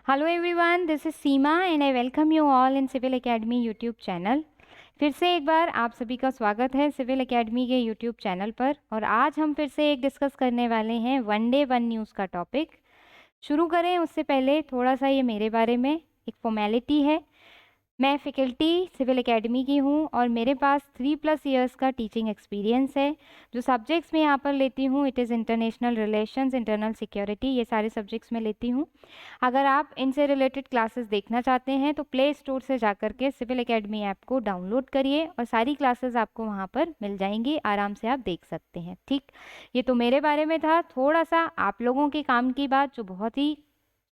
Hello everyone, this is Seema and I welcome you all in civil academy YouTube channel. फिर से एक बार आप सभी का स्वागत है सिविल एकेडमी के यूट्यूब चैनल पर। और आज हम फिर से एक डिस्कस करने वाले हैं वन डे वन न्यूज़ का टॉपिक। शुरू करें उससे पहले थोड़ा सा ये मेरे बारे में एक फॉर्मेलिटी है। मैं फैकल्टी सिविल एकेडमी की हूँ और मेरे पास 3+ इयर्स का टीचिंग एक्सपीरियंस है। जो सब्जेक्ट्स मैं यहाँ पर लेती हूँ it is international relations, internal security, ये सारे सब्जेक्ट्स मैं लेती हूँ। अगर आप इनसे रिलेटेड क्लासेस देखना चाहते हैं तो प्ले स्टोर से जाकर के सिविल एकेडमी ऐप को डाउनलोड करिए और सारी क्लासेस आपको वहाँ पर मिल जाएंगी, आराम से आप देख सकते हैं। ठीक, ये तो मेरे बारे में था। थोड़ा सा आप लोगों के काम की बात जो बहुत ही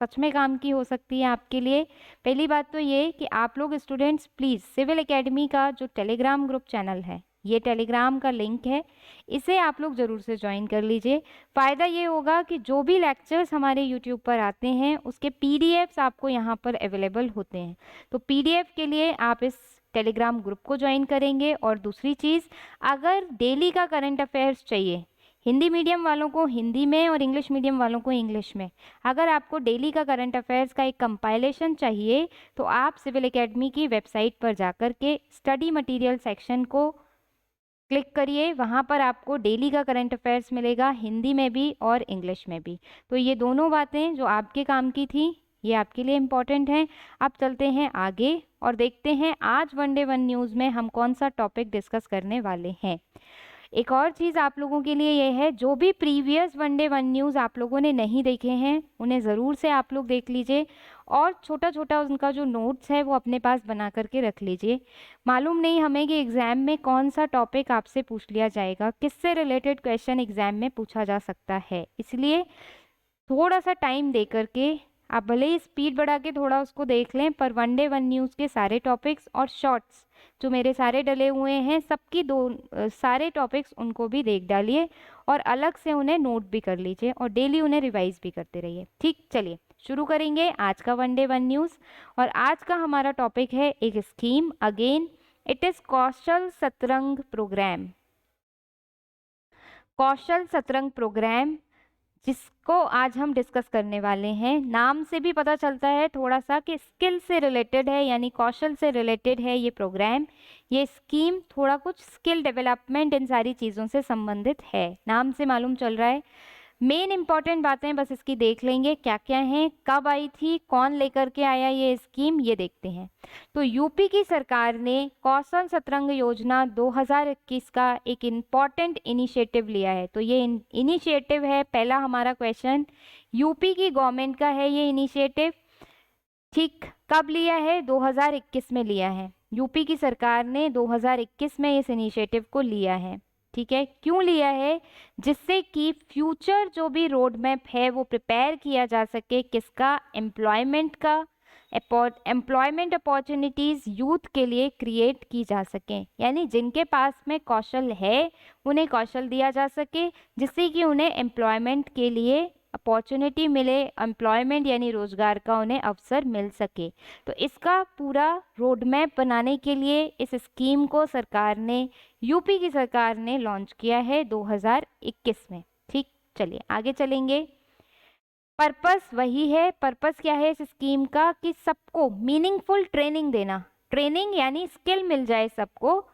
सच में काम की हो सकती है आपके लिए। पहली बात तो ये कि आप लोग स्टूडेंट्स प्लीज़ सिविल एकेडमी का जो टेलीग्राम ग्रुप चैनल है, ये टेलीग्राम का लिंक है, इसे आप लोग ज़रूर से ज्वाइन कर लीजिए। फ़ायदा ये होगा कि जो भी लेक्चर्स हमारे यूट्यूब पर आते हैं उसके पीडीएफ्स आपको यहाँ पर अवेलेबल होते हैं। तो पीडीएफ के लिए आप इस टेलीग्राम ग्रुप को ज्वाइन करेंगे। और दूसरी चीज़, अगर डेली का करंट अफेयर्स चाहिए, हिंदी मीडियम वालों को हिंदी में और इंग्लिश मीडियम वालों को इंग्लिश में, अगर आपको डेली का करंट अफेयर्स का एक कंपाइलेशन चाहिए तो आप सिविल एकेडमी की वेबसाइट पर जाकर के स्टडी मटेरियल सेक्शन को क्लिक करिए। वहाँ पर आपको डेली का करंट अफेयर्स मिलेगा, हिंदी में भी और इंग्लिश में भी। तो ये दोनों बातें जो आपके काम की थी ये आपके लिए इम्पॉर्टेंट हैं। अब चलते हैं आगे और देखते हैं आज वन डे वन न्यूज़ में हम कौन सा टॉपिक डिस्कस करने वाले हैं। एक और चीज़ आप लोगों के लिए ये है, जो भी previous one day one news आप लोगों ने नहीं देखे हैं उन्हें ज़रूर से आप लोग देख लीजिए और छोटा छोटा उनका जो नोट्स है वो अपने पास बना करके रख लीजिए। मालूम नहीं हमें कि एग्ज़ाम में कौन सा टॉपिक आपसे पूछ लिया जाएगा, किससे रिलेटेड क्वेश्चन एग्ज़ाम में पूछा जा सकता है। इसलिए थोड़ा सा टाइम दे करके आप भले ही स्पीड बढ़ा के थोड़ा उसको देख लें, पर वन डे वन न्यूज़ के सारे टॉपिक्स और शॉर्ट्स जो मेरे सारे डले हुए हैं सबकी सारे टॉपिक्स उनको भी देख डालिए और अलग से उन्हें नोट भी कर लीजिए और डेली उन्हें रिवाइज भी करते रहिए। ठीक, चलिए शुरू करेंगे आज का वन डे वन न्यूज़। और आज का हमारा टॉपिक है एक scheme, again it is Kaushal Satrang programme. Kaushal Satrang programme जिसको आज हम डिस्कस करने वाले हैं, नाम से भी पता चलता है थोड़ा सा कि स्किल से रिलेटेड है, यानी कौशल से रिलेटेड है ये प्रोग्राम। ये स्कीम थोड़ा कुछ स्किल डेवलपमेंट इन सारी चीज़ों से संबंधित है, नाम से मालूम चल रहा है। मेन इंपॉर्टेंट बातें बस इसकी देख लेंगे, क्या क्या हैं, कब आई थी, कौन लेकर के आया ये स्कीम, ये देखते हैं। तो यूपी की सरकार ने कौशल सतरंग योजना 2021 का एक इम्पॉर्टेंट इनिशिएटिव लिया है। तो ये इनिशिएटिव है, पहला हमारा क्वेश्चन, यूपी की गवर्नमेंट का है ये इनिशिएटिव। ठीक, कब लिया है? 2021 में लिया है। यूपी की सरकार ने 2021 में इस इनिशिएटिव को लिया है। ठीक है, क्यों लिया है? जिससे कि फ्यूचर जो भी रोड मैप है वो प्रिपेयर किया जा सके, किसका? एम्प्लॉयमेंट का। एम्प्लॉयमेंट अपॉर्चुनिटीज़ यूथ के लिए क्रिएट की जा सकें, यानी जिनके पास में कौशल है उन्हें कौशल दिया जा सके जिससे कि उन्हें एम्प्लॉयमेंट के लिए अपॉर्चुनिटी मिले, एम्प्लॉयमेंट यानी रोजगार का उन्हें अवसर मिल सके। तो इसका पूरा रोड मैप बनाने के लिए इस स्कीम को सरकार ने, यूपी की सरकार ने लॉन्च किया है 2021 में। ठीक, चलिए आगे चलेंगे। पर्पस वही है। पर्पस क्या है इस स्कीम का? कि सबको मीनिंगफुल ट्रेनिंग देना, ट्रेनिंग यानी स्किल मिल जाए सबको,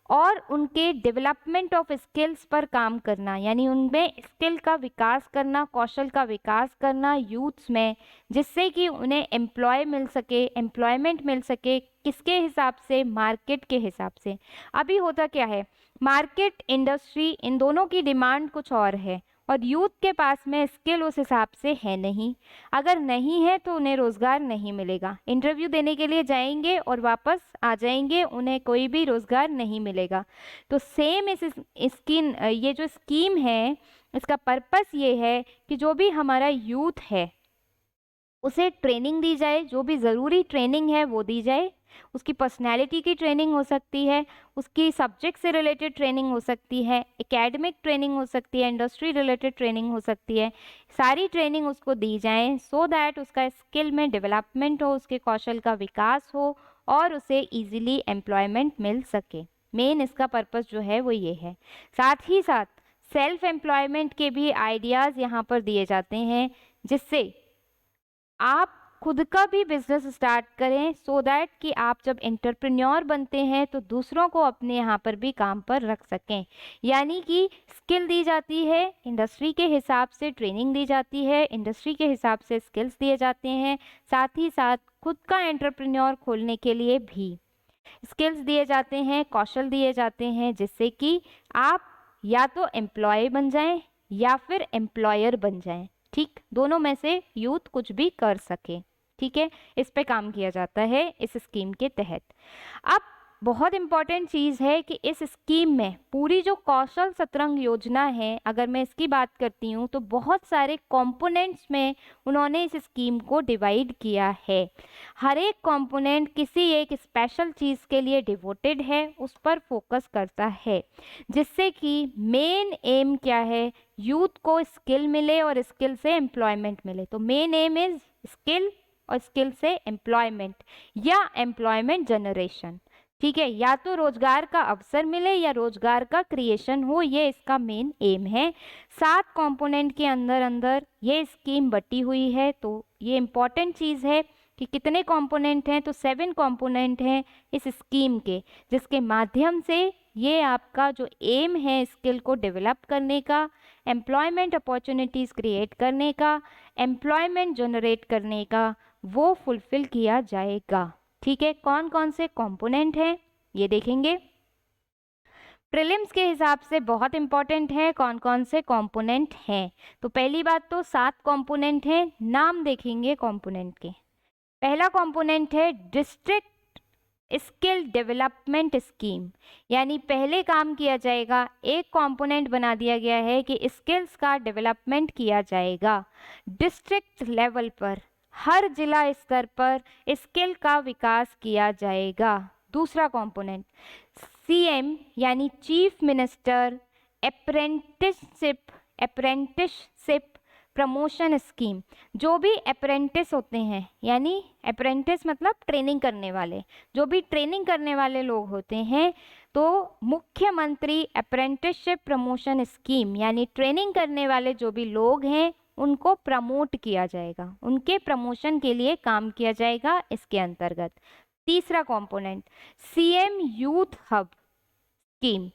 और उनके डेवलपमेंट ऑफ स्किल्स पर काम करना, यानी उनमें स्किल का विकास करना, कौशल का विकास करना यूथ्स में, जिससे कि उन्हें एम्प्लॉय मिल सके, एम्प्लॉयमेंट मिल सके। किसके हिसाब से? मार्केट के हिसाब से। अभी होता क्या है, मार्केट इंडस्ट्री इन दोनों की डिमांड कुछ और है और यूथ के पास में स्किल उस हिसाब से है नहीं। अगर नहीं है तो उन्हें रोज़गार नहीं मिलेगा, इंटरव्यू देने के लिए जाएंगे और वापस आ जाएंगे, उन्हें कोई भी रोज़गार नहीं मिलेगा। तो सेम इस स्कीम, ये जो स्कीम है इसका पर्पस ये है कि जो भी हमारा यूथ है उसे ट्रेनिंग दी जाए, जो भी ज़रूरी ट्रेनिंग है वो दी जाए। उसकी पर्सनैलिटी की ट्रेनिंग हो सकती है, उसकी सब्जेक्ट से रिलेटेड ट्रेनिंग हो सकती है, एकेडमिक ट्रेनिंग हो सकती है, इंडस्ट्री रिलेटेड ट्रेनिंग हो सकती है। सारी ट्रेनिंग उसको दी जाए सो दैट उसका स्किल में डेवलपमेंट हो, उसके कौशल का विकास हो और उसे ईजिली एम्प्लॉयमेंट मिल सके। मेन इसका पर्पस जो है वो ये है। साथ ही साथ सेल्फ एम्प्लॉयमेंट के भी आइडियाज़ यहाँ पर दिए जाते हैं, जिससे आप खुद का भी बिजनेस स्टार्ट करें सो दैट कि आप जब एंटरप्रेन्योर बनते हैं तो दूसरों को अपने यहाँ पर भी काम पर रख सकें। यानी कि स्किल दी जाती है, इंडस्ट्री के हिसाब से ट्रेनिंग दी जाती है, इंडस्ट्री के हिसाब से स्किल्स दिए जाते हैं, साथ ही साथ खुद का एंटरप्रेन्योर खोलने के लिए भी स्किल्स दिए जाते हैं, कौशल दिए जाते हैं, जिससे कि आप या तो एम्प्लॉय बन जाएं या फिर एम्प्लॉयर बन जाएं। ठीक, दोनों में से यूथ कुछ भी कर सके। ठीक है, इस पे काम किया जाता है इस स्कीम के तहत। अब बहुत इम्पॉर्टेंट चीज़ है कि इस स्कीम में पूरी जो कौशल सतरंग योजना है, अगर मैं इसकी बात करती हूँ तो बहुत सारे कंपोनेंट्स में उन्होंने इस स्कीम को डिवाइड किया है। हर एक कंपोनेंट किसी एक स्पेशल चीज़ के लिए डिवोटेड है, उस पर फोकस करता है, जिससे कि मेन एम क्या है, यूथ को स्किल मिले और स्किल से एम्प्लॉयमेंट मिले। तो मेन एम इज स्किल और स्किल से एम्प्लॉयमेंट या एम्प्लॉयमेंट जनरेशन। ठीक है, या तो रोजगार का अवसर मिले या रोजगार का क्रिएशन हो, ये इसका मेन एम है। 7 कंपोनेंट के अंदर अंदर ये स्कीम बटी हुई है। तो ये इम्पॉर्टेंट चीज़ है कि कितने कंपोनेंट हैं, तो 7 कंपोनेंट हैं इस स्कीम के, जिसके माध्यम से ये आपका जो एम है स्किल को डेवलप करने का, एम्प्लॉयमेंट अपॉर्चुनिटीज़ क्रिएट करने का, एम्प्लॉयमेंट जनरेट करने का, वो फुलफिल किया जाएगा। ठीक है, कौन कौन से कंपोनेंट हैं ये देखेंगे। प्रीलिम्स के हिसाब से बहुत इंपॉर्टेंट है कौन कौन से कंपोनेंट हैं। तो पहली बात तो 7 कंपोनेंट हैं, नाम देखेंगे कंपोनेंट के। पहला कंपोनेंट है डिस्ट्रिक्ट स्किल डेवलपमेंट स्कीम, यानी पहले काम किया जाएगा, एक कंपोनेंट बना दिया गया है कि स्किल्स का डेवलपमेंट किया जाएगा डिस्ट्रिक्ट लेवल पर, हर जिला स्तर पर स्किल का विकास किया जाएगा। दूसरा कंपोनेंट सीएम यानी chief minister apprenticeship promotion scheme, जो भी अप्रेंटिस होते हैं, यानी अप्रेंटिस मतलब ट्रेनिंग करने वाले, जो भी ट्रेनिंग करने वाले लोग होते हैं, तो मुख्यमंत्री अप्रेंटिसशिप प्रमोशन स्कीम यानी ट्रेनिंग करने वाले जो भी लोग हैं उनको प्रमोट किया जाएगा, उनके प्रमोशन के लिए काम किया जाएगा इसके अंतर्गत। तीसरा component CM youth hub scheme,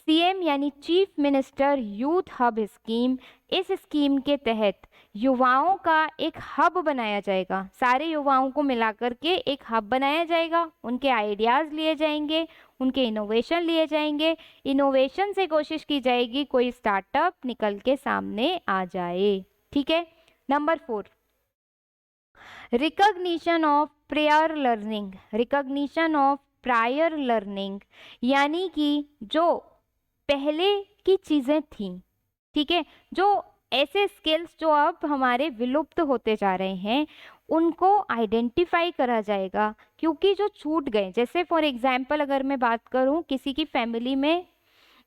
CM यानी chief minister youth hub scheme, इस स्कीम के तहत युवाओं का एक हब बनाया जाएगा, सारे युवाओं को मिलाकर के एक हब बनाया जाएगा, उनके आइडियाज़ लिए जाएंगे, उनके इनोवेशन लिए जाएंगे, इनोवेशन से कोशिश की जाएगी कोई स्टार्टअप निकल के सामने आ जाए। ठीक है, number 4 recognition of prior learning, recognition of prior learning, यानी कि जो पहले की चीज़ें थीं, ठीक है, जो ऐसे स्किल्स जो अब हमारे विलुप्त होते जा रहे हैं उनको आइडेंटिफाई करा जाएगा, क्योंकि जो छूट गए, जैसे फॉर एग्जांपल अगर मैं बात करूं, किसी की फैमिली में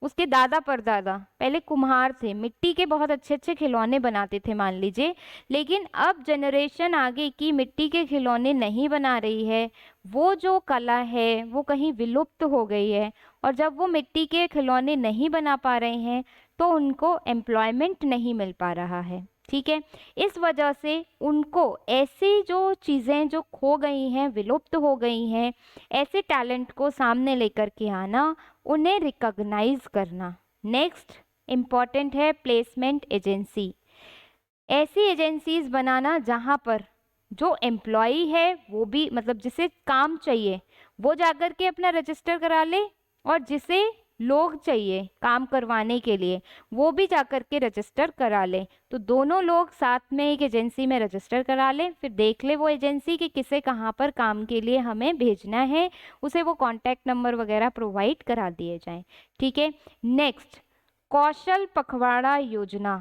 उसके दादा परदादा पहले कुम्हार थे, मिट्टी के बहुत अच्छे अच्छे खिलौने बनाते थे मान लीजिए, लेकिन अब जनरेशन आगे की मिट्टी के खिलौने नहीं बना रही है, वो जो कला है वो कहीं विलुप्त हो गई है, और जब वो मिट्टी के खिलौने नहीं बना पा रहे हैं तो उनको एम्प्लॉयमेंट नहीं मिल पा रहा है। ठीक है, इस वजह से उनको ऐसी जो चीज़ें जो खो गई हैं, विलुप्त हो गई हैं, ऐसे टैलेंट को सामने लेकर के आना, उन्हें रिकॉग्नाइज करना। नेक्स्ट इम्पॉर्टेंट है प्लेसमेंट एजेंसी, ऐसी एजेंसीज बनाना जहाँ पर जो एम्प्लॉई है वो भी, मतलब जिसे काम चाहिए वो जाकर के अपना रजिस्टर करा ले, और जिसे लोग चाहिए काम करवाने के लिए वो भी जाकर के रजिस्टर करा ले, तो दोनों लोग साथ में एक एजेंसी में रजिस्टर करा लें, फिर देख ले वो एजेंसी कि किसे कहाँ पर काम के लिए हमें भेजना है, उसे वो कॉन्टैक्ट नंबर वगैरह प्रोवाइड करा दिए जाएं। ठीक है, नेक्स्ट कौशल पखवाड़ा योजना,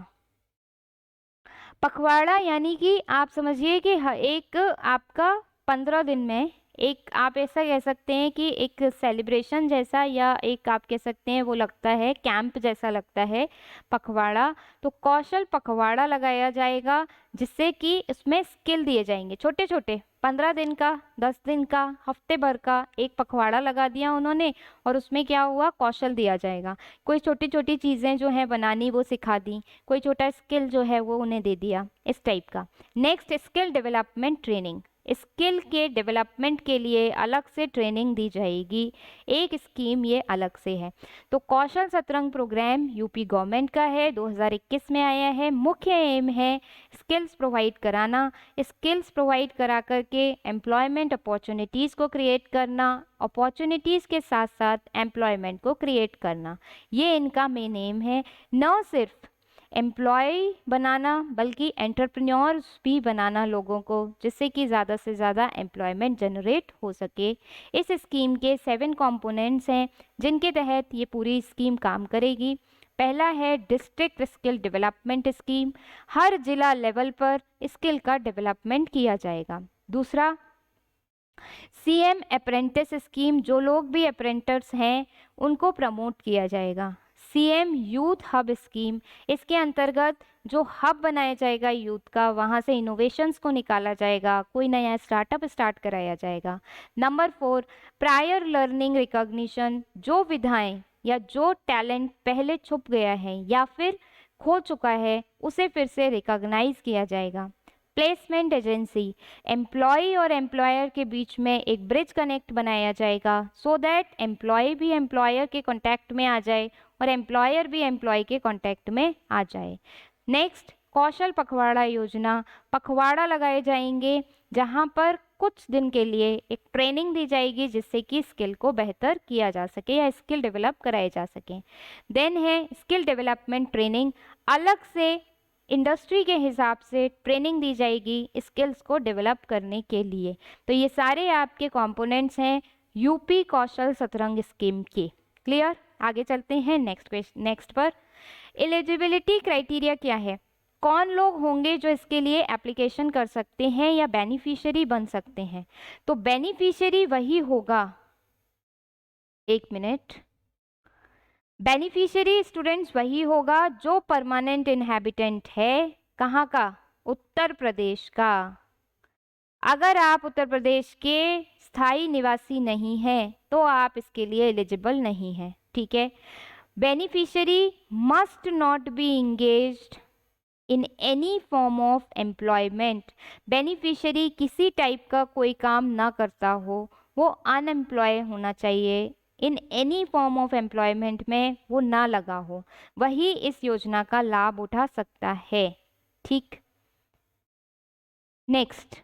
पखवाड़ा यानी कि आप समझिए कि एक आपका 15 दिन में एक आप ऐसा कह सकते हैं कि एक सेलिब्रेशन जैसा, या एक आप कह सकते हैं वो लगता है कैंप जैसा लगता है पखवाड़ा। तो कौशल पखवाड़ा लगाया जाएगा जिससे कि इसमें स्किल दिए जाएंगे छोटे छोटे, 15 दिन का, 10 दिन का, हफ्ते भर का एक पखवाड़ा लगा दिया उन्होंने, और उसमें क्या हुआ, कौशल दिया जाएगा। कोई छोटी छोटी चीज़ें जो है बनानी वो सिखा दी, कोई छोटा स्किल जो है वो उन्हें दे दिया, इस टाइप का। Next, skill development training. Skill के डेवलपमेंट के लिए अलग से ट्रेनिंग दी जाएगी, एक स्कीम ये अलग से है। तो कौशल सतरंग प्रोग्राम यूपी गवर्नमेंट का है, 2021 में आया है। मुख्य एम है स्किल्स प्रोवाइड कराना, स्किल्स प्रोवाइड करा करके एम्प्लॉयमेंट अपॉर्चुनिटीज़ को क्रिएट करना, अपॉर्चुनिटीज़ के साथ साथ एम्प्लॉयमेंट को क्रिएट करना, ये इनका मेन एम है। न सिर्फ एम्प्लॉय बनाना बल्कि एंटरप्रेन्योर्स भी बनाना लोगों को, जिससे कि ज़्यादा से ज़्यादा एम्प्लॉयमेंट जनरेट हो सके। इस स्कीम के 7 कंपोनेंट्स हैं जिनके तहत ये पूरी स्कीम काम करेगी। पहला है डिस्ट्रिक्ट स्किल डेवलपमेंट स्कीम, हर जिला लेवल पर स्किल का डेवलपमेंट किया जाएगा। दूसरा, सीएम अप्रेंटिस स्कीम, जो लोग भी अप्रेंटिस हैं उनको प्रमोट किया जाएगा। सीएम यूथ हब स्कीम, इसके अंतर्गत जो हब बनाया जाएगा यूथ का, वहाँ से इनोवेशंस को निकाला जाएगा, कोई नया स्टार्टअप स्टार्ट कराया जाएगा। नंबर 4, प्रायर लर्निंग रिकॉग्निशन, जो विधाएं या जो टैलेंट पहले छुप गया है या फिर खो चुका है उसे फिर से रिकॉग्नाइज किया जाएगा। प्लेसमेंट एजेंसी, एम्प्लॉय और एम्प्लॉयर के बीच में एक ब्रिज कनेक्ट बनाया जाएगा, सो दैट एम्प्लॉय भी एम्प्लॉयर के कांटेक्ट में आ जाए और एम्प्लॉयर भी एम्प्लॉय के कांटेक्ट में आ जाए। नेक्स्ट, कौशल पखवाड़ा योजना, पखवाड़ा लगाए जाएंगे जहां पर कुछ दिन के लिए एक ट्रेनिंग दी जाएगी जिससे कि स्किल को बेहतर किया जा सके या स्किल डेवलप कराए जा सके। देन है स्किल डेवलपमेंट ट्रेनिंग, अलग से इंडस्ट्री के हिसाब से ट्रेनिंग दी जाएगी स्किल्स को डेवलप करने के लिए। तो ये सारे आपके कंपोनेंट्स हैं यूपी कौशल सतरंग स्कीम के। क्लियर? आगे चलते हैं नेक्स्ट पर। एलिजिबिलिटी क्राइटेरिया क्या है, कौन लोग होंगे जो इसके लिए एप्लीकेशन कर सकते हैं या बेनिफिशियरी बन सकते हैं। तो बेनिफिशियरी वही होगा, एक मिनट, बेनिफिशियरी स्टूडेंट्स वही होगा जो परमानेंट इनहैबिटेंट है, कहाँ का, उत्तर प्रदेश का। अगर आप उत्तर प्रदेश के स्थायी निवासी नहीं हैं तो आप इसके लिए एलिजिबल नहीं हैं, ठीक है। Beneficiary must not be engaged in any form of employment, beneficiary किसी टाइप का कोई काम ना करता हो, वो अनएम्प्लॉय होना चाहिए, in any form of employment में वो ना लगा हो, वही इस योजना का लाभ उठा सकता है, ठीक। Next,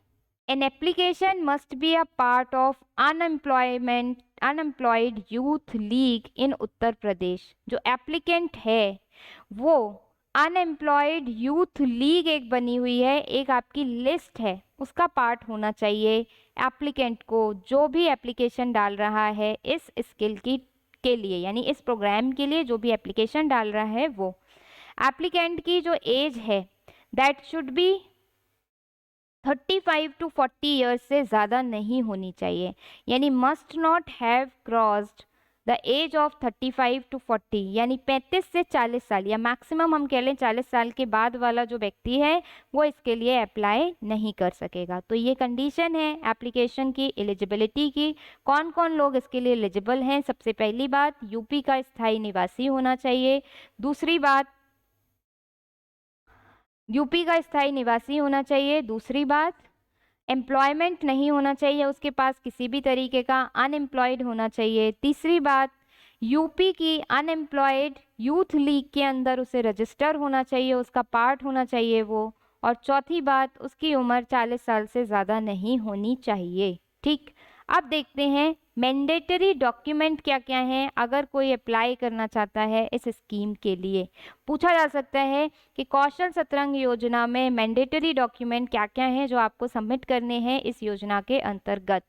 an application must be a part of unemployed youth league in Uttar Pradesh, जो एप्लीकेंट है वो अनएम्प्लॉयड यूथ लीग एक बनी हुई है, एक आपकी लिस्ट है, उसका पार्ट होना चाहिए एप्लीकेंट को, जो भी एप्लीकेशन डाल रहा है इस स्किल की के लिए, यानी इस प्रोग्राम के लिए जो भी एप्लीकेशन डाल रहा है वो एप्लीकेंट की जो एज है that should be 35 to 40 years से ज़्यादा नहीं होनी चाहिए, यानी must not have crossed the age of 35 to 40, यानी 35 से 40 साल या मैक्सिमम हम कह लें 40 साल के बाद वाला जो व्यक्ति है वो इसके लिए अप्लाई नहीं कर सकेगा। तो ये कंडीशन है एप्लीकेशन की एलिजिबिलिटी की, कौन कौन लोग इसके लिए एलिजिबल हैं। सबसे पहली बात, यूपी का स्थायी निवासी होना चाहिए। दूसरी बात, यूपी का स्थायी निवासी होना चाहिए। दूसरी बात, एम्प्लॉयमेंट नहीं होना चाहिए उसके पास किसी भी तरीके का, अनएम्प्लॉयड होना चाहिए। तीसरी बात, यूपी की अनएम्प्लॉयड यूथ लीग के अंदर उसे रजिस्टर होना चाहिए, उसका पार्ट होना चाहिए वो। और चौथी बात, उसकी उम्र 40 साल से ज़्यादा नहीं होनी चाहिए, ठीक। अब देखते हैं मैंडेटरी डॉक्यूमेंट क्या क्या हैं अगर कोई अप्लाई करना चाहता है इस स्कीम के लिए। पूछा जा सकता है कि कौशल सतरंग योजना में मैंडेटरी डॉक्यूमेंट क्या क्या हैं जो आपको सबमिट करने हैं इस योजना के अंतर्गत।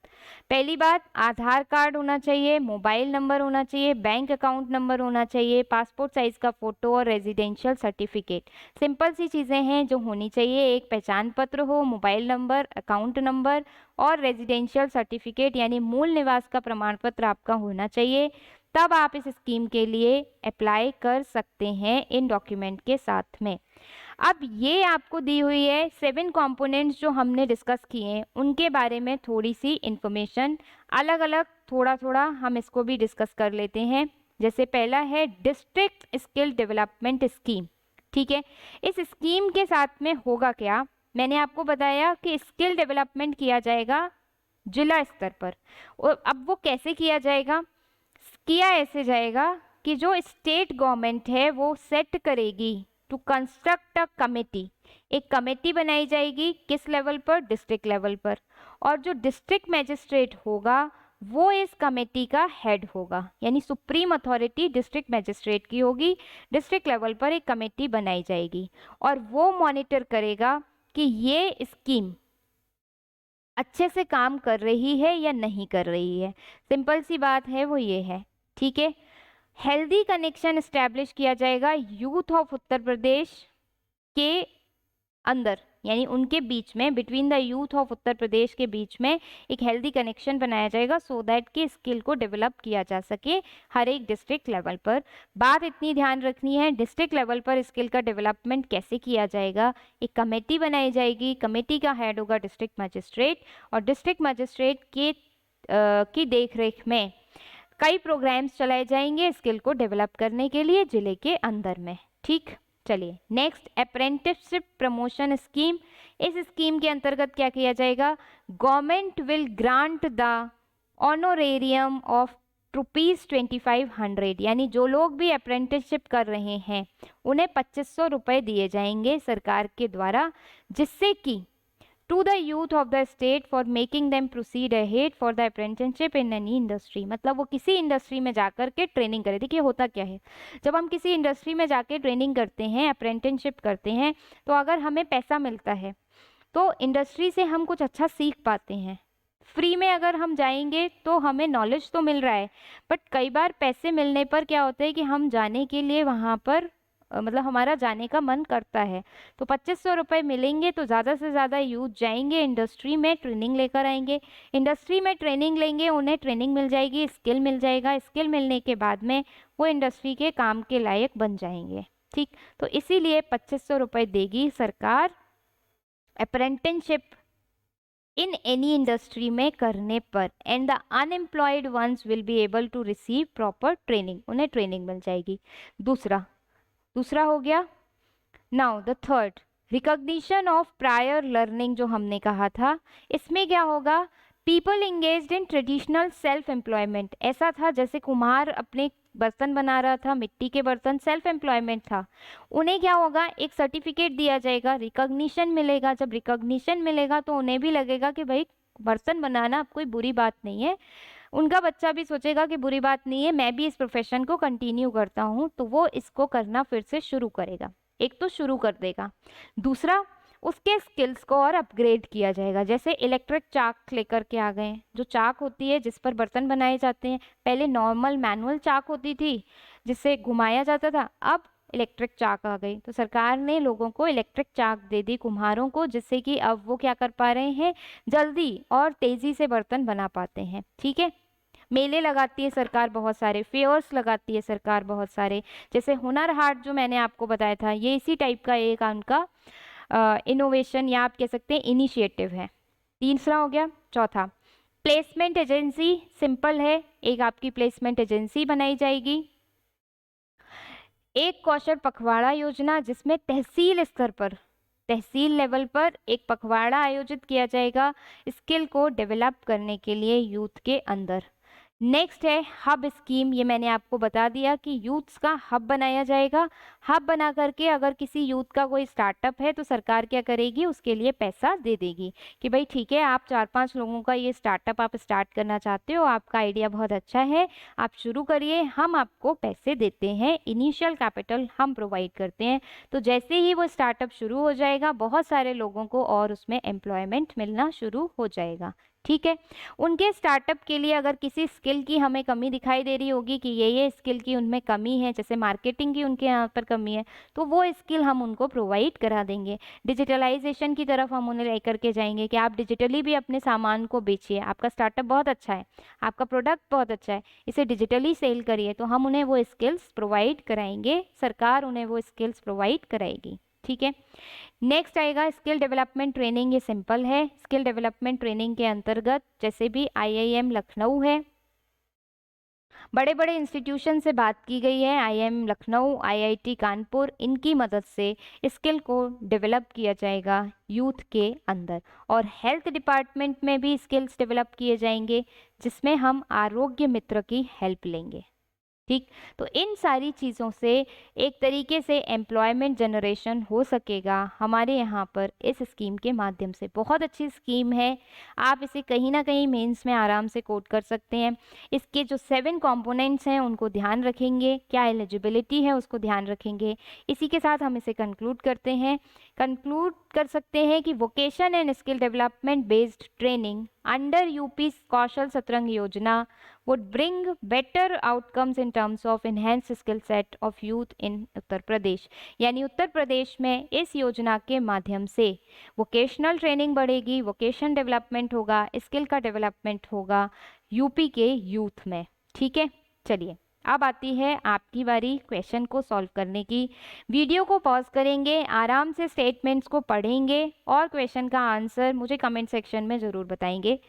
पहली बात, आधार कार्ड होना चाहिए, मोबाइल नंबर होना चाहिए, बैंक अकाउंट नंबर होना चाहिए, पासपोर्ट साइज का फ़ोटो और रेजिडेंशियल सर्टिफिकेट। सिंपल सी चीज़ें हैं जो होनी चाहिए, एक पहचान पत्र हो, मोबाइल नंबर, अकाउंट नंबर और रेजिडेंशियल सर्टिफिकेट यानी मूल निवास का प्रमाण पत्र आपका होना चाहिए, तब आप इस स्कीम के लिए अप्लाई कर सकते हैं इन डॉक्यूमेंट के साथ में। अब ये आपको दी हुई है 7 कंपोनेंट्स जो हमने डिस्कस किए हैं, उनके बारे में थोड़ी सी इंफॉर्मेशन अलग अलग थोड़ा थोड़ा हम इसको भी डिस्कस कर लेते हैं। जैसे पहला है डिस्ट्रिक्ट स्किल डेवलपमेंट स्कीम। ठीक है, इस स्कीम के साथ में होगा क्या, मैंने आपको बताया कि स्किल डेवलपमेंट किया जाएगा जिला स्तर पर। और अब वो कैसे किया जाएगा, किया ऐसे जाएगा कि जो स्टेट गवर्नमेंट है वो सेट करेगी टू कंस्ट्रक्ट अ कमेटी, एक कमेटी बनाई जाएगी किस लेवल पर, डिस्ट्रिक्ट लेवल पर, और जो डिस्ट्रिक्ट मैजिस्ट्रेट होगा वो इस कमेटी का हेड होगा, यानी सुप्रीम अथॉरिटी डिस्ट्रिक्ट मैजिस्ट्रेट की होगी। डिस्ट्रिक्ट लेवल पर एक कमेटी बनाई जाएगी और वो मॉनिटर करेगा कि ये स्कीम अच्छे से काम कर रही है या नहीं कर रही है। सिंपल सी बात है वो ये है। ठीक है, हेल्दी कनेक्शन एस्टैब्लिश किया जाएगा यूथ ऑफ उत्तर प्रदेश के अंदर, यानी उनके बीच में, between the youth of Uttar Pradesh के बीच में एक हेल्दी कनेक्शन बनाया जाएगा सो दैट कि स्किल को डेवलप किया जा सके हर एक डिस्ट्रिक्ट लेवल पर। बात इतनी ध्यान रखनी है, डिस्ट्रिक्ट लेवल पर स्किल का डेवलपमेंट कैसे किया जाएगा, एक कमेटी बनाई जाएगी, कमेटी का हेड होगा डिस्ट्रिक्ट मजिस्ट्रेट, और डिस्ट्रिक्ट मजिस्ट्रेट की देखरेख में कई प्रोग्राम्स चलाए जाएंगे स्किल को डेवलप करने के लिए जिले के अंदर में। ठीक, चलिए नेक्स्ट, अप्रेंटिसशिप प्रमोशन स्कीम। इस स्कीम के अंतर्गत क्या किया जाएगा, government will grant the honorarium of ₹2500, यानी जो लोग भी अप्रेंटिसशिप कर रहे हैं उन्हें 2500 रुपये दिए जाएंगे सरकार के द्वारा, जिससे कि to the youth of the state for making them proceed ahead for the apprenticeship in any industry. मतलब वो किसी इंडस्ट्री में जाकर के ट्रेनिंग करे। देखिए होता क्या है, जब हम किसी इंडस्ट्री में जाके ट्रेनिंग करते हैं, अप्रेंटिसशिप करते हैं, तो अगर हमें पैसा मिलता है तो इंडस्ट्री से हम कुछ अच्छा सीख पाते हैं। फ्री में अगर हम जाएंगे तो हमें नॉलेज तो मिल रहा है, बट कई बार पैसे मिलने पर क्या होता है कि हम जाने के लिए वहाँ पर मतलब हमारा जाने का मन करता है। तो 2500 रुपये मिलेंगे तो ज़्यादा से ज़्यादा यूथ जाएंगे, इंडस्ट्री में ट्रेनिंग लेकर आएंगे, इंडस्ट्री में ट्रेनिंग लेंगे, उन्हें ट्रेनिंग मिल जाएगी, स्किल मिल जाएगा, स्किल मिलने के बाद में वो इंडस्ट्री के काम के लायक बन जाएंगे। ठीक, तो इसीलिए 2500 रुपये देगी सरकार अप्रेंटिसशिप इन एनी इंडस्ट्री में करने पर, and the unemployed ones will be able to receive proper training, उन्हें ट्रेनिंग मिल जाएगी। दूसरा हो गया। Now the third, recognition of prior learning जो हमने कहा था, इसमें क्या होगा, people engaged in traditional self employment. ऐसा था जैसे कुम्हार अपने बर्तन बना रहा था, मिट्टी के बर्तन, सेल्फ एम्प्लॉयमेंट था, उन्हें क्या होगा, एक सर्टिफिकेट दिया जाएगा, रिकॉग्निशन मिलेगा। जब रिकॉग्निशन मिलेगा तो उन्हें भी लगेगा कि भाई बर्तन बनाना अब कोई बुरी बात नहीं है, उनका बच्चा भी सोचेगा कि बुरी बात नहीं है, मैं भी इस प्रोफेशन को कंटिन्यू करता हूँ, तो वो इसको करना फिर से शुरू करेगा। एक तो शुरू कर देगा, दूसरा उसके स्किल्स को और अपग्रेड किया जाएगा। जैसे इलेक्ट्रिक चाक लेकर के आ गए, जो चाक होती है जिस पर बर्तन बनाए जाते हैं, पहले नॉर्मल मैनुअल चाक होती थी जिससे घुमाया जाता था, अब इलेक्ट्रिक चाक आ गई। तो सरकार ने लोगों को इलेक्ट्रिक चाक दे दी, कुम्हारों को, जिससे कि अब वो क्या कर पा रहे हैं, जल्दी और तेज़ी से बर्तन बना पाते हैं। ठीक है, मेले लगाती है सरकार बहुत सारे, फेयर्स लगाती है सरकार बहुत सारे, जैसे हुनर हाट जो मैंने आपको बताया था, ये इसी टाइप का एक उनका इनोवेशन या आप कह सकते हैं इनिशिएटिव है। तीसरा हो गया। चौथा, प्लेसमेंट एजेंसी। सिंपल है, एक आपकी प्लेसमेंट एजेंसी बनाई जाएगी। एक कौशल पखवाड़ा योजना, जिसमें तहसील स्तर पर, तहसील लेवल पर एक पखवाड़ा आयोजित किया जाएगा स्किल को डेवलप करने के लिए यूथ के अंदर। नेक्स्ट है हब स्कीम। ये मैंने आपको बता दिया कि यूथ्स का हब बनाया जाएगा। हब बना करके अगर किसी यूथ का कोई स्टार्टअप है तो सरकार क्या करेगी, उसके लिए पैसा दे देगी कि भाई ठीक है, आप 4-5 लोगों का ये स्टार्टअप आप स्टार्ट करना चाहते हो, आपका आइडिया बहुत अच्छा है, आप शुरू करिए, हम आपको पैसे देते हैं, इनिशियल कैपिटल हम प्रोवाइड करते हैं। तो जैसे ही वो स्टार्टअप शुरू हो जाएगा, बहुत सारे लोगों को और उसमें एम्प्लॉयमेंट मिलना शुरू हो जाएगा। ठीक है। उनके स्टार्टअप के लिए अगर किसी स्किल की हमें कमी दिखाई दे रही होगी कि ये स्किल की उनमें कमी है, जैसे मार्केटिंग की उनके यहाँ पर कमी है, तो वो स्किल हम उनको प्रोवाइड करा देंगे। डिजिटलाइजेशन की तरफ हम उन्हें लेकर के जाएंगे कि आप डिजिटली भी अपने सामान को बेचिए, आपका स्टार्टअप बहुत अच्छा है, आपका प्रोडक्ट बहुत अच्छा है, इसे डिजिटली सेल करिए, तो हम उन्हें वो स्किल्स प्रोवाइड कराएंगे, सरकार उन्हें वो स्किल्स प्रोवाइड कराएगी। ठीक है। नेक्स्ट आएगा स्किल डेवलपमेंट ट्रेनिंग। ये सिंपल है। स्किल डेवलपमेंट ट्रेनिंग के अंतर्गत जैसे भी IIM लखनऊ है, बड़े बड़े इंस्टीट्यूशन से बात की गई है, IIM लखनऊ, IIT कानपुर, इनकी मदद से स्किल को डेवलप किया जाएगा यूथ के अंदर। और हेल्थ डिपार्टमेंट में भी स्किल्स डेवलप किए जाएंगे, जिसमें हम आरोग्य मित्र की हेल्प लेंगे। ठीक, तो इन सारी चीज़ों से एक तरीके से एम्प्लॉयमेंट जनरेशन हो सकेगा हमारे यहाँ पर इस स्कीम के माध्यम से। बहुत अच्छी स्कीम है, आप इसे कहीं ना कहीं मेंस में आराम से कोट कर सकते हैं। इसके जो 7 कंपोनेंट्स हैं उनको ध्यान रखेंगे, क्या एलिजिबिलिटी है उसको ध्यान रखेंगे। इसी के साथ हम इसे कंक्लूड करते हैं। कंक्लूड कर सकते हैं कि vocation and skill development based training under UP Kaushal Satrang Yojana would bring better outcomes in terms of enhanced skill set of youth in Uttar Pradesh. यानी उत्तर प्रदेश में इस योजना के माध्यम से वोकेशनल ट्रेनिंग बढ़ेगी, वोकेशन डेवलपमेंट होगा, स्किल का डेवलपमेंट होगा यूपी के यूथ में। ठीक है, चलिए अब आती है आपकी बारी क्वेश्चन को सॉल्व करने की। वीडियो को पॉज करेंगे, आराम से स्टेटमेंट्स को पढ़ेंगे और क्वेश्चन का आंसर मुझे कमेंट सेक्शन में ज़रूर बताएंगे।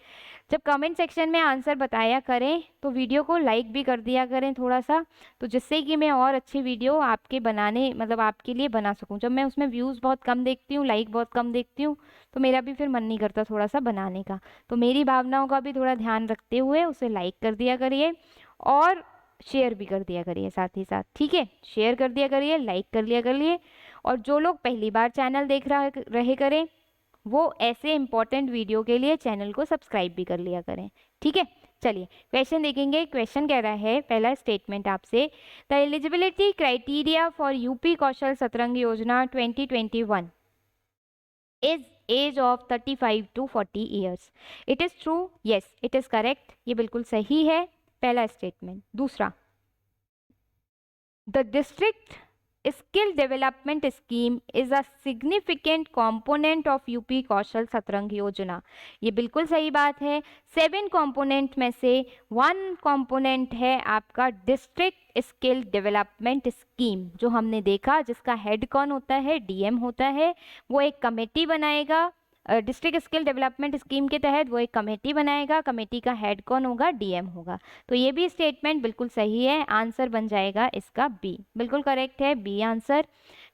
जब कमेंट सेक्शन में आंसर बताया करें तो वीडियो को लाइक भी कर दिया करें थोड़ा सा, तो जिससे कि मैं और अच्छी वीडियो आपके बनाने मतलब आपके लिए बना सकूं। जब मैं उसमें व्यूज़ बहुत कम देखती हूँ, लाइक बहुत कम देखती हूँ, तो मेरा भी फिर मन नहीं करता थोड़ा सा बनाने का। तो मेरी भावनाओं का भी थोड़ा ध्यान रखते हुए उसे लाइक कर दिया करिए और शेयर भी कर दिया करिए साथ ही साथ। ठीक है, शेयर कर दिया करिए, लाइक कर लिया करिए। और जो लोग पहली बार चैनल देख रहे करें वो ऐसे इंपॉर्टेंट वीडियो के लिए चैनल को सब्सक्राइब भी कर लिया करें। ठीक है, चलिए क्वेश्चन देखेंगे। क्वेश्चन कह रहा है, पहला स्टेटमेंट आपसे, the eligibility criteria for UP Kaushal Satrang Yojana 2021 is age of 35 to 40 years. It is true? Yes, it is correct. ये बिल्कुल सही है, पहला स्टेटमेंट। दूसरा, the district skill development scheme is a significant component of UP Kaushal Satrang Yojana. ये बिल्कुल सही बात है। 7 कंपोनेंट में से 1 कंपोनेंट है आपका डिस्ट्रिक्ट स्किल डेवलपमेंट स्कीम, जो हमने देखा जिसका हेड कौन होता है, DM होता है। वो एक कमेटी बनाएगा डिस्ट्रिक्ट स्किल डेवलपमेंट स्कीम के तहत, वो एक कमेटी बनाएगा, कमेटी का हेड कौन होगा, DM होगा। तो ये भी स्टेटमेंट बिल्कुल सही है, आंसर बन जाएगा इसका B, बिल्कुल करेक्ट है B आंसर।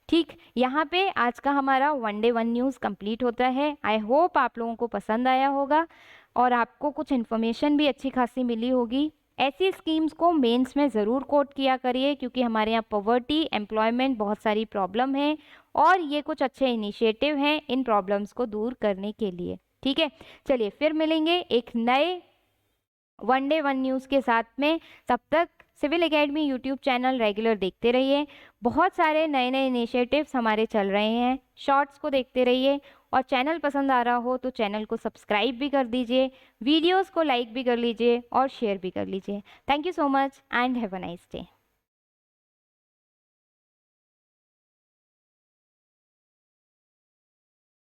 ठीक, यहाँ पे आज का हमारा 1 Day 1 न्यूज़ कंप्लीट होता है। आई होप आप लोगों को पसंद आया होगा और आपको कुछ इन्फॉर्मेशन भी अच्छी खासी मिली होगी। ऐसी स्कीम्स को मेंस में ज़रूर कोट किया करिए, क्योंकि हमारे यहाँ पॉवर्टी, एम्प्लॉयमेंट, बहुत सारी प्रॉब्लम है और ये कुछ अच्छे इनिशिएटिव हैं इन प्रॉब्लम्स को दूर करने के लिए। ठीक है, चलिए फिर मिलेंगे एक नए 1 Day 1 न्यूज़ के साथ में। तब तक civil academy YouTube channel regular देखते रहिए। बहुत सारे नए नए इनिशिएटिव्स हमारे चल रहे हैं, शॉर्ट्स को देखते रहिए। और चैनल पसंद आ रहा हो तो चैनल को सब्सक्राइब भी कर दीजिए, वीडियोस को लाइक भी कर लीजिए और शेयर भी कर लीजिए। Thank you so much and have a nice day.